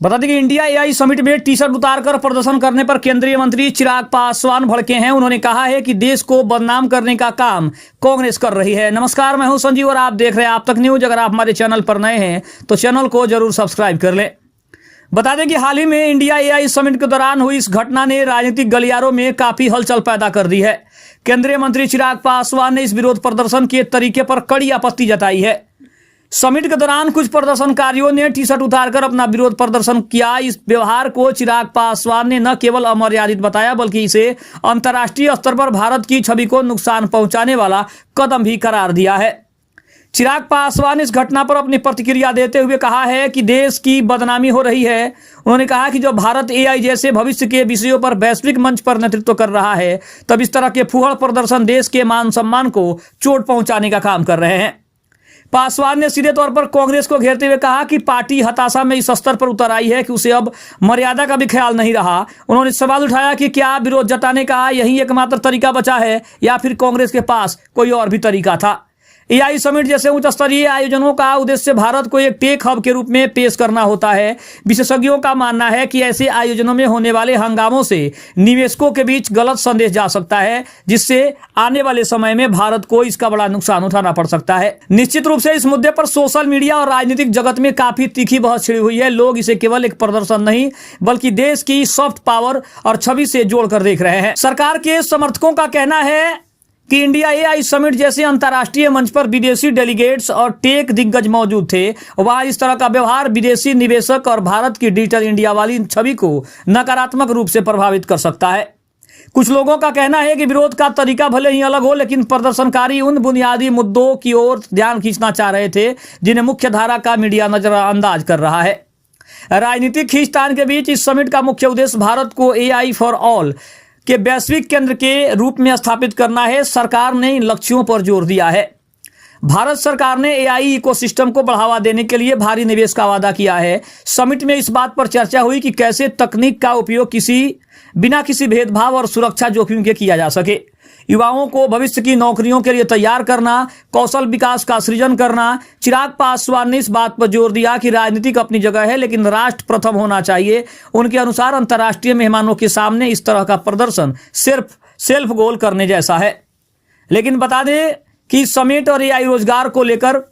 बता दें कि इंडिया एआई समिट में टी शर्ट उतारकर प्रदर्शन करने पर केंद्रीय मंत्री चिराग पासवान भड़के हैं। उन्होंने कहा है कि देश को बदनाम करने का काम कांग्रेस कर रही है। नमस्कार, मैं हूं संजीव और आप देख रहे हैं आप तक न्यूज। अगर आप हमारे चैनल पर नए हैं तो चैनल को जरूर सब्सक्राइब कर लें। बता दें कि हाल ही में इंडिया एआई समिट के दौरान हुई इस घटना ने राजनीतिक गलियारों में काफी हलचल पैदा कर दी है। केंद्रीय मंत्री चिराग पासवान ने इस विरोध प्रदर्शन के तरीके पर कड़ी आपत्ति जताई है। समिट के दौरान कुछ प्रदर्शनकारियों ने टी शर्ट उतारकर अपना विरोध प्रदर्शन किया। इस व्यवहार को चिराग पासवान ने न केवल अमर्यादित बताया बल्कि इसे अंतर्राष्ट्रीय स्तर पर भारत की छवि को नुकसान पहुंचाने वाला कदम भी करार दिया है। चिराग पासवान ने इस घटना पर अपनी प्रतिक्रिया देते हुए कहा है कि देश की बदनामी हो रही है। उन्होंने कहा कि जब भारत एआई जैसे भविष्य के विषयों पर वैश्विक मंच पर नेतृत्व कर रहा है तब इस तरह के फूहड़ प्रदर्शन देश के मान सम्मान को चोट पहुंचाने का काम कर रहे हैं। पासवान ने सीधे तौर पर कांग्रेस को घेरते हुए कहा कि पार्टी हताशा में इस स्तर पर उतर आई है कि उसे अब मर्यादा का भी ख्याल नहीं रहा। उन्होंने सवाल उठाया कि क्या विरोध जताने का यही एकमात्र तरीका बचा है या फिर कांग्रेस के पास कोई और भी तरीका था। एआई समिट जैसे उच्च स्तरीय आयोजनों का उद्देश्य भारत को एक टेक हब के रूप में पेश करना होता है। विशेषज्ञों का मानना है कि ऐसे आयोजनों में होने वाले हंगामों से निवेशकों के बीच गलत संदेश जा सकता है, जिससे आने वाले समय में भारत को इसका बड़ा नुकसान उठाना पड़ सकता है। निश्चित रूप से इस मुद्दे पर सोशल मीडिया और राजनीतिक जगत में काफी तीखी बहस छिड़ी हुई है। लोग इसे केवल एक प्रदर्शन नहीं बल्कि देश की सॉफ्ट पावर और छवि से जोड़कर देख रहे हैं। सरकार के समर्थकों का कहना है कि इंडिया एआई समिट जैसे अंतर्राष्ट्रीय मंच पर विदेशी डेलीगेट्स और टेक दिग्गज मौजूद थे। वहां इस तरह का व्यवहार विदेशी निवेशक और भारत की डिजिटल इंडिया वाली छवि को नकारात्मक रूप से प्रभावित कर सकता है। कुछ लोगों का कहना है कि विरोध का तरीका भले ही अलग हो, लेकिन प्रदर्शनकारी उन बुनियादी मुद्दों की ओर ध्यान खींचना चाह रहे थे जिन्हें मुख्य धारा का मीडिया नजरअंदाज कर रहा है। राजनीतिक खींचतान के बीच इस समिट का मुख्य उद्देश्य भारत को एआई फॉर ऑल के वैश्विक केंद्र के रूप में स्थापित करना है। सरकार ने इन लक्ष्यों पर जोर दिया है। भारत सरकार ने एआई इकोसिस्टम को बढ़ावा देने के लिए भारी निवेश का वादा किया है। समिट में इस बात पर चर्चा हुई कि कैसे तकनीक का उपयोग बिना किसी भेदभाव और सुरक्षा जोखिम के किया जा सके। युवाओं को भविष्य की नौकरियों के लिए तैयार करना, कौशल विकास का सृजन करना। चिराग पासवान ने इस बात पर जोर दिया कि राजनीतिक अपनी जगह है लेकिन राष्ट्र प्रथम होना चाहिए। उनके अनुसार अंतर्राष्ट्रीय मेहमानों के सामने इस तरह का प्रदर्शन सिर्फ सेल्फ गोल करने जैसा है। लेकिन बता दें कि समिट और एआई रोजगार को लेकर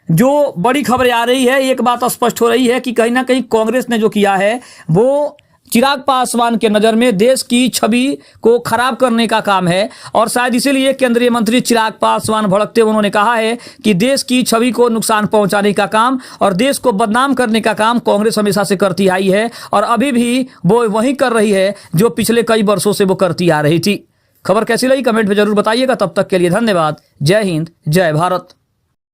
जो बड़ी खबरें आ रही है, एक बात स्पष्ट हो रही है कि कहीं ना कहीं कांग्रेस ने जो किया है वो चिराग पासवान के नज़र में देश की छवि को खराब करने का काम है। और शायद इसीलिए केंद्रीय मंत्री चिराग पासवान भड़कते उन्होंने कहा है कि देश की छवि को नुकसान पहुंचाने का काम और देश को बदनाम करने का काम कांग्रेस हमेशा से करती आई है और अभी भी वो वही कर रही है जो पिछले कई वर्षों से वो करती आ रही थी। खबर कैसी लगी कमेंट में जरूर बताइएगा। तब तक के लिए धन्यवाद। जय हिंद, जय भारत।